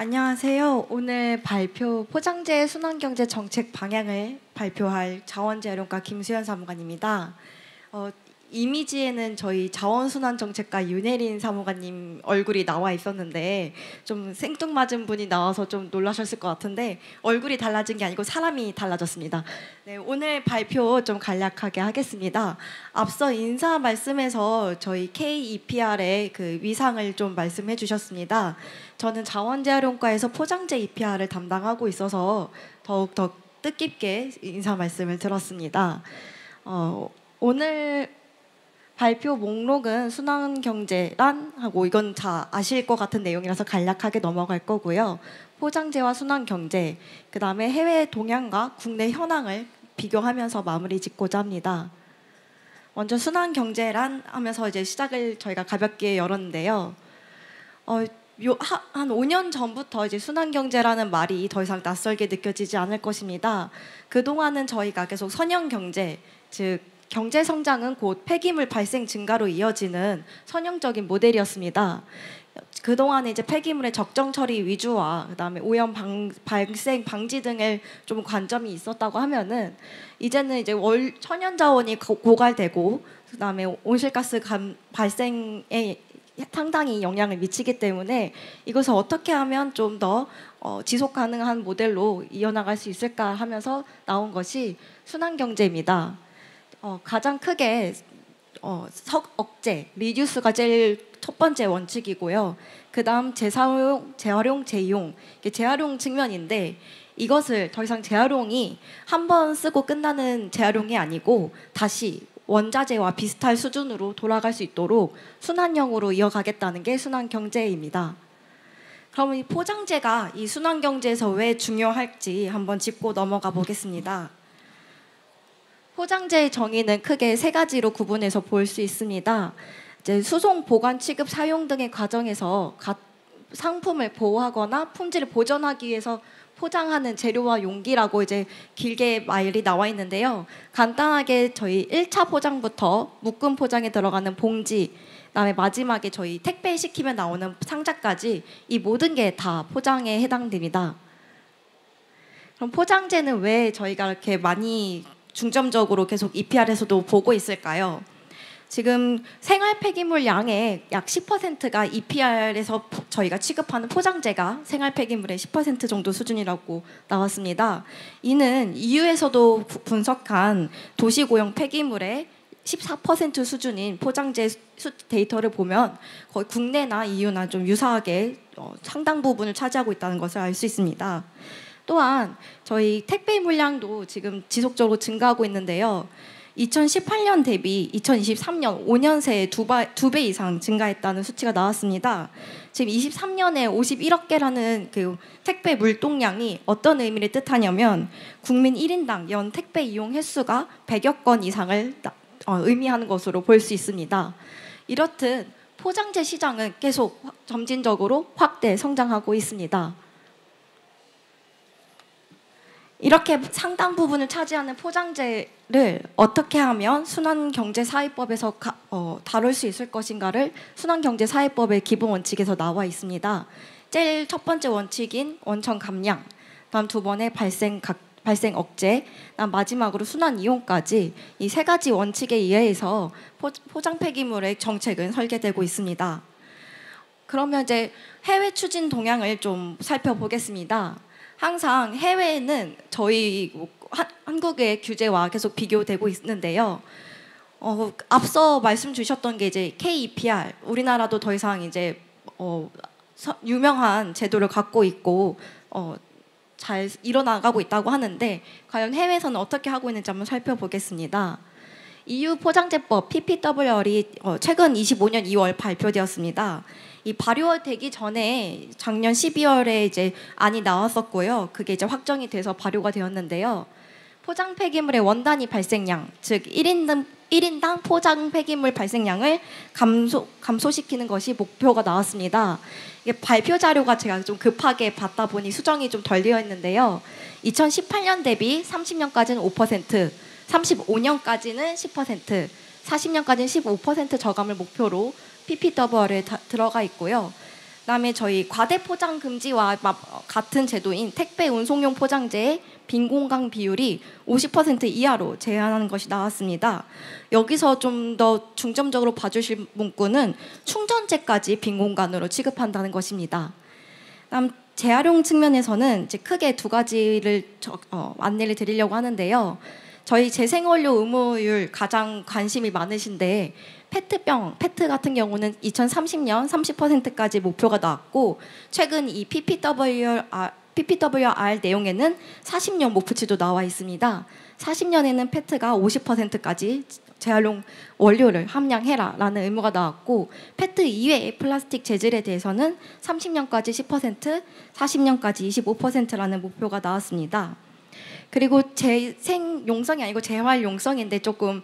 안녕하세요. 오늘 발표 포장재 순환경제 정책 방향을 발표할 자원재활용과 김수현 사무관입니다. 이미지에는 저희 자원순환정책과 윤혜린 사무관님 얼굴이 나와 있었는데 좀 생뚱맞은 분이 나와서 좀 놀라셨을 것 같은데 얼굴이 달라진 게 아니고 사람이 달라졌습니다. 네, 오늘 발표 좀 간략하게 하겠습니다. 앞서 인사 말씀에서 저희 KEPR의 그 위상을 좀 말씀해 주셨습니다. 저는 자원재활용과에서 포장재 EPR을 담당하고 있어서 더욱더 뜻깊게 인사 말씀을 들었습니다. 오늘 발표 목록은 순환경제란 하고 이건 다 아실 것 같은 내용이라서 간략하게 넘어갈 거고요. 포장재와 순환경제, 그 다음에 해외 동향과 국내 현황을 비교하면서 마무리 짓고자 합니다. 먼저 순환경제란 하면서 이제 시작을 저희가 가볍게 열었는데요. 한 5년 전부터 이제 순환경제라는 말이 더 이상 낯설게 느껴지지 않을 것입니다. 그동안은 저희가 계속 선형경제, 즉 경제 성장은 곧 폐기물 발생 증가로 이어지는 선형적인 모델이었습니다. 그동안 이제 폐기물의 적정 처리 위주와 그다음에 오염 발생 방지 등을 좀 관점이 있었다고 하면은 이제는 이제 천연 자원이 고갈되고 그다음에 온실가스 발생에 상당히 영향을 미치기 때문에 이것을 어떻게 하면 좀 더 지속 가능한 모델로 이어나갈 수 있을까 하면서 나온 것이 순환경제입니다. 가장 크게 억제, 리듀스가 제일 첫 번째 원칙이고요. 그 다음 재사용, 재활용, 재이용, 이게 재활용 측면인데 이것을 더 이상 재활용이 한 번 쓰고 끝나는 재활용이 아니고 다시 원자재와 비슷할 수준으로 돌아갈 수 있도록 순환형으로 이어가겠다는 게 순환경제입니다. 그럼 이 포장재가 이 순환경제에서 왜 중요할지 한번 짚고 넘어가 보겠습니다. 포장재의 정의는 크게 세 가지로 구분해서 볼 수 있습니다. 이제 수송, 보관, 취급, 사용 등의 과정에서 상품을 보호하거나 품질을 보존하기 위해서 포장하는 재료와 용기라고 이제 길게 말이 나와 있는데요. 간단하게 저희 1차 포장부터 묶음 포장에 들어가는 봉지, 그다음에 마지막에 저희 택배 시키면 나오는 상자까지 이 모든 게 다 포장에 해당됩니다. 그럼 포장재는 왜 저희가 이렇게 많이 중점적으로 계속 EPR에서도 보고 있을까요? 지금 생활 폐기물 양의 약 10%가 EPR에서 저희가 취급하는 포장재가 생활 폐기물의 10% 정도 수준이라고 나왔습니다. 이는 EU에서도 분석한 도시고용 폐기물의 14% 수준인 포장재 데이터를 보면 거의 국내나 EU나 좀 유사하게 상당 부분을 차지하고 있다는 것을 알 수 있습니다. 또한 저희 택배 물량도 지금 지속적으로 증가하고 있는데요. 2018년 대비 2023년 5년 새에 두 배 이상 증가했다는 수치가 나왔습니다. 지금 23년에 51억 개라는 그 택배 물동량이 어떤 의미를 뜻하냐면 국민 1인당 연 택배 이용 횟수가 100여 건 이상을 의미하는 것으로 볼 수 있습니다. 이렇듯 포장재 시장은 계속 점진적으로 확대 성장하고 있습니다. 이렇게 상당 부분을 차지하는 포장재를 어떻게 하면 순환경제사회법에서 다룰 수 있을 것인가를 순환경제사회법의 기본 원칙에서 나와 있습니다. 제일 첫 번째 원칙인 원천 감량, 다음 두 번의 발생 억제, 다음 마지막으로 순환 이용까지 이 세 가지 원칙에 의해서 포장 폐기물의 정책은 설계되고 있습니다. 그러면 이제 해외 추진 동향을 좀 살펴보겠습니다. 항상 해외에는 저희 한국의 규제와 계속 비교되고 있는데요. 앞서 말씀 주셨던 게 이제 KEPR, 우리나라도 더 이상 이제 유명한 제도를 갖고 있고 잘 일어나가고 있다고 하는데 과연 해외에서는 어떻게 하고 있는지 한번 살펴보겠습니다. EU 포장재법 PPWR이 최근 25년 2월 발표되었습니다. 이 발효되기 전에 작년 12월에 이제 안이 나왔었고요. 그게 이제 확정이 돼서 발효가 되었는데요. 포장 폐기물의 원단위 발생량, 즉 1인당 포장 폐기물 발생량을 감소시키는 것이 목표가 나왔습니다. 이게 발표 자료가 제가 좀 급하게 받다 보니 수정이 좀 덜 되어 있는데요. 2018년 대비 30년까지는 5%, 35년까지는 10%, 40년까지는 15% 저감을 목표로 PPWR에 들어가 있고요. 그다음에 저희 과대 포장 금지와 같은 제도인 택배 운송용 포장재의 빈 공간 비율이 50% 이하로 제한하는 것이 나왔습니다. 여기서 좀 더 중점적으로 봐주실 문구는 충전재까지 빈 공간으로 취급한다는 것입니다. 다음 재활용 측면에서는 이제 크게 두 가지를 안내를 드리려고 하는데요. 저희 재생원료 의무율 가장 관심이 많으신데 페트 같은 경우는 2030년 30%까지 목표가 나왔고 최근 이 PPWR 내용에는 40년 목표치도 나와 있습니다. 40년에는 페트가 50%까지 재활용 원료를 함량해라라는 의무가 나왔고 페트 이외의 플라스틱 재질에 대해서는 30년까지 10%, 40년까지 25%라는 목표가 나왔습니다. 그리고 재생용성이 아니고 재활용성인데 조금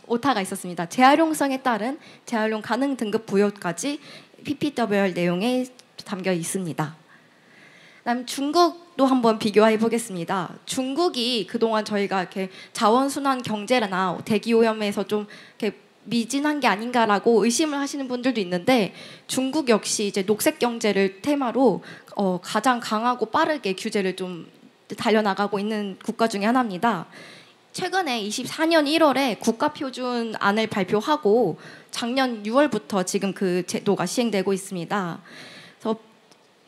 오타가 있었습니다. 재활용성에 따른 재활용 가능 등급 부여까지 PPWR 내용에 담겨 있습니다. 그다음 중국도 한번 비교해 보겠습니다. 중국이 그동안 저희가 이렇게 자원순환 경제나 대기 오염에서 좀 이렇게 미진한 게 아닌가라고 의심을 하시는 분들도 있는데 중국 역시 이제 녹색 경제를 테마로 가장 강하고 빠르게 규제를 좀 달려나가고 있는 국가 중에 하나입니다. 최근에 24년 1월에 국가표준안을 발표하고 작년 6월부터 지금 그 제도가 시행되고 있습니다. 그래서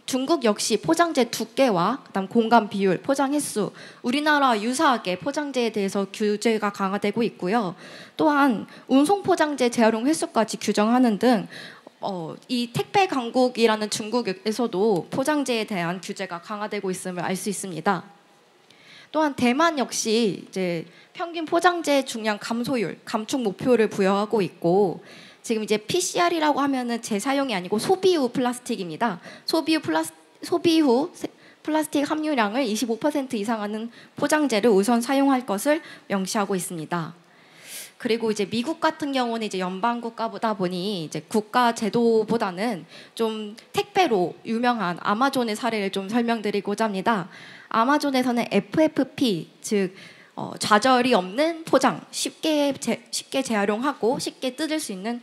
중국 역시 포장재 두께와 그다음 공간 비율, 포장 횟수, 우리나라와 유사하게 포장재에 대해서 규제가 강화되고 있고요. 또한 운송 포장재 재활용 횟수까지 규정하는 등 이 택배 강국이라는 중국에서도 포장재에 대한 규제가 강화되고 있음을 알 수 있습니다. 또한 대만 역시 이제 평균 포장재 중량 감소율, 감축 목표를 부여하고 있고 지금 이제 PCR이라고 하면은 재사용이 아니고 소비 후 플라스틱입니다. 소비 후 플라스틱 함유량을 25% 이상 하는 포장재를 우선 사용할 것을 명시하고 있습니다. 그리고 이제 미국 같은 경우는 이제 연방 국가보다 보니 이제 국가 제도보다는 좀 택배로 유명한 아마존의 사례를 좀 설명드리고자 합니다. 아마존에서는 FFP 즉 좌절이 없는 포장, 쉽게 재활용하고 쉽게 뜯을 수 있는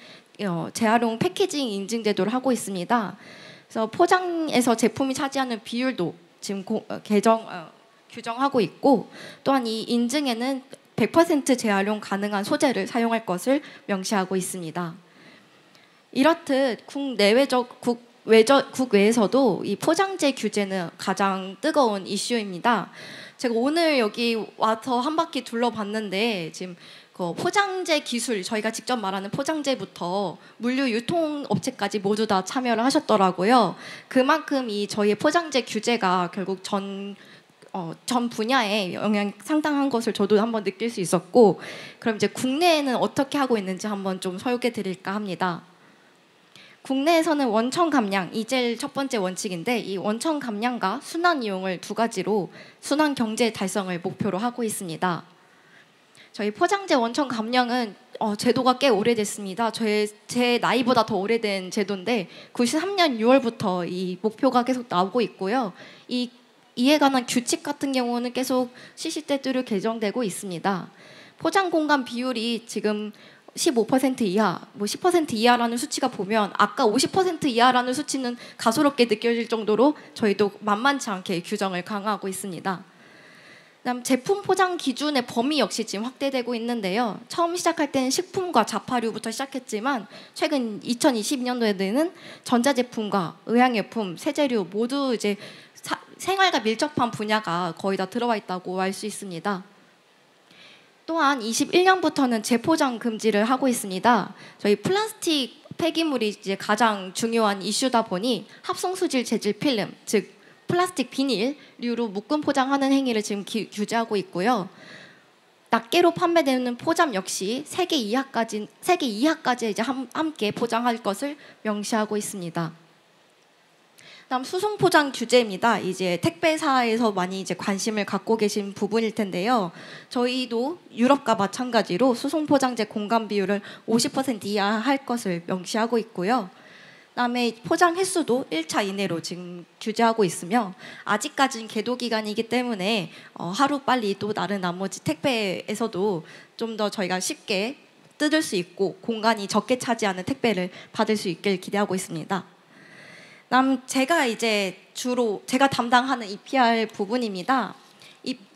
재활용 패키징 인증 제도를 하고 있습니다. 그래서 포장에서 제품이 차지하는 비율도 지금 규정하고 있고 또한 이 인증에는 100% 재활용 가능한 소재를 사용할 것을 명시하고 있습니다. 이렇듯 국외에서도 이 포장재 규제는 가장 뜨거운 이슈입니다. 제가 오늘 여기 와서 한 바퀴 둘러봤는데 지금 그 포장재 기술, 저희가 직접 말하는 포장재부터 물류 유통업체까지 모두 다 참여를 하셨더라고요. 그만큼 이 저희의 포장재 규제가 결국 전 분야에 영향이 상당한 것을 저도 한번 느낄 수 있었고 그럼 이제 국내에는 어떻게 하고 있는지 한번 좀 설명해 드릴까 합니다. 국내에서는 원천 감량이 제일 첫 번째 원칙인데 이 원천 감량과 순환 이용을 두 가지로 순환 경제 달성을 목표로 하고 있습니다. 저희 포장재 원천 감량은 제도가 꽤 오래됐습니다. 제 나이보다 더 오래된 제도인데 93년 6월부터 이 목표가 계속 나오고 있고요. 이에 관한 규칙 같은 경우는 계속 시시때때로 개정되고 있습니다. 포장 공간 비율이 지금 15% 이하, 10% 이하라는 수치가 보면 아까 50% 이하라는 수치는 가소롭게 느껴질 정도로 저희도 만만치 않게 규정을 강화하고 있습니다. 그다음 제품 포장 기준의 범위 역시 지금 확대되고 있는데요. 처음 시작할 때는 식품과 자파류부터 시작했지만 최근 2022년도에는 전자제품과 의약용품, 세제류 모두 이제 생활과 밀접한 분야가 거의 다 들어와 있다고 알 수 있습니다. 또한 21년부터는 재포장 금지를 하고 있습니다. 저희 플라스틱 폐기물이 이제 가장 중요한 이슈다 보니 합성수질 재질 필름, 즉 플라스틱 비닐류로 묶음 포장하는 행위를 지금 규제하고 있고요. 낱개로 판매되는 포장 역시 3개 이하까지 이제 함께 포장할 것을 명시하고 있습니다. 다음 수송 포장 규제입니다. 이제 택배사에서 많이 이제 관심을 갖고 계신 부분일 텐데요. 저희도 유럽과 마찬가지로 수송 포장재 공간 비율을 50% 이하 할 것을 명시하고 있고요. 그다음에 포장 횟수도 1차 이내로 지금 규제하고 있으며 아직까지는 계도 기간이기 때문에 하루 빨리 또 다른 나머지 택배에서도 좀 더 저희가 쉽게 뜯을 수 있고 공간이 적게 차지하는 택배를 받을 수 있길 기대하고 있습니다. 제가 이제 주로 제가 담당하는 EPR 부분입니다.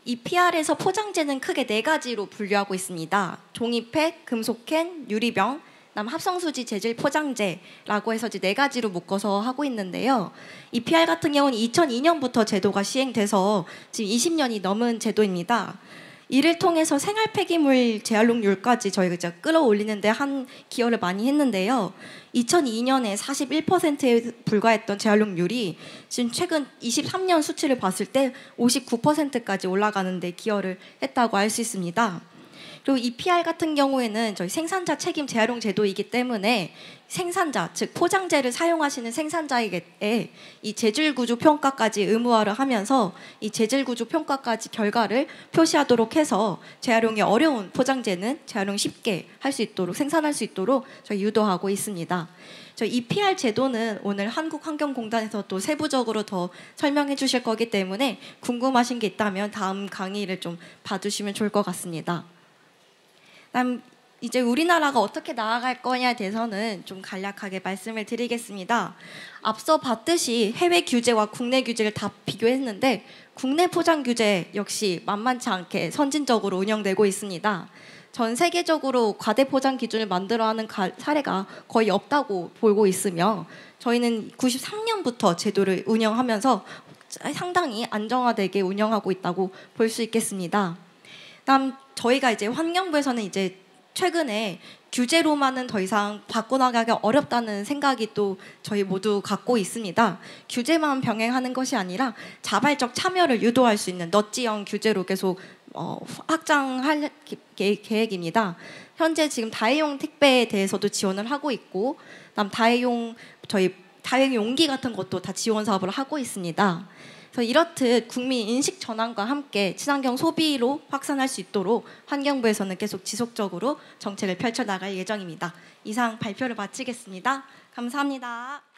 EPR에서 포장재는 크게 4가지로 분류하고 있습니다. 종이팩, 금속캔, 유리병, 합성수지 재질 포장재라고 해서 이제 4가지로 묶어서 하고 있는데요. EPR 같은 경우는 2002년부터 제도가 시행돼서 지금 20년이 넘은 제도입니다. 이를 통해서 생활 폐기물 재활용률까지 저희가 이제 끌어올리는데 한 기여를 많이 했는데요. 2002년에 41%에 불과했던 재활용률이 지금 최근 23년 수치를 봤을 때 59%까지 올라가는 데 기여를 했다고 할 수 있습니다. 그리고 EPR 같은 경우에는 저희 생산자 책임 재활용 제도이기 때문에 생산자, 즉 포장재를 사용하시는 생산자에게 이 재질 구조 평가까지 의무화를 하면서 이 재질 구조 평가까지 결과를 표시하도록 해서 재활용이 어려운 포장재는 재활용 쉽게 할 수 있도록 생산할 수 있도록 저희 유도하고 있습니다. 저희 EPR 제도는 오늘 한국환경공단에서 또 세부적으로 더 설명해 주실 거기 때문에 궁금하신 게 있다면 다음 강의를 좀 봐주시면 좋을 것 같습니다. 그다음 이제 우리나라가 어떻게 나아갈 거냐에 대해서는 좀 간략하게 말씀을 드리겠습니다. 앞서 봤듯이 해외 규제와 국내 규제를 다 비교했는데 국내 포장 규제 역시 만만치 않게 선진적으로 운영되고 있습니다. 전 세계적으로 과대 포장 기준을 만들어하는 사례가 거의 없다고 보고 있으며 저희는 93년부터 제도를 운영하면서 상당히 안정화되게 운영하고 있다고 볼 수 있겠습니다. 다음 저희가 이제 환경부에서는 이제 최근에 규제로만은 더 이상 바꿔나가기 어렵다는 생각이 또 저희 모두 갖고 있습니다. 규제만 병행하는 것이 아니라 자발적 참여를 유도할 수 있는 넛지형 규제로 계속 확장할 계획입니다. 현재 지금 다회용 택배에 대해서도 지원을 하고 있고, 그다음 다회용 용기 같은 것도 다 지원 사업을 하고 있습니다. 그래서 이렇듯 국민 인식 전환과 함께 친환경 소비로 확산할 수 있도록 환경부에서는 계속 지속적으로 정책을 펼쳐나갈 예정입니다. 이상 발표를 마치겠습니다. 감사합니다.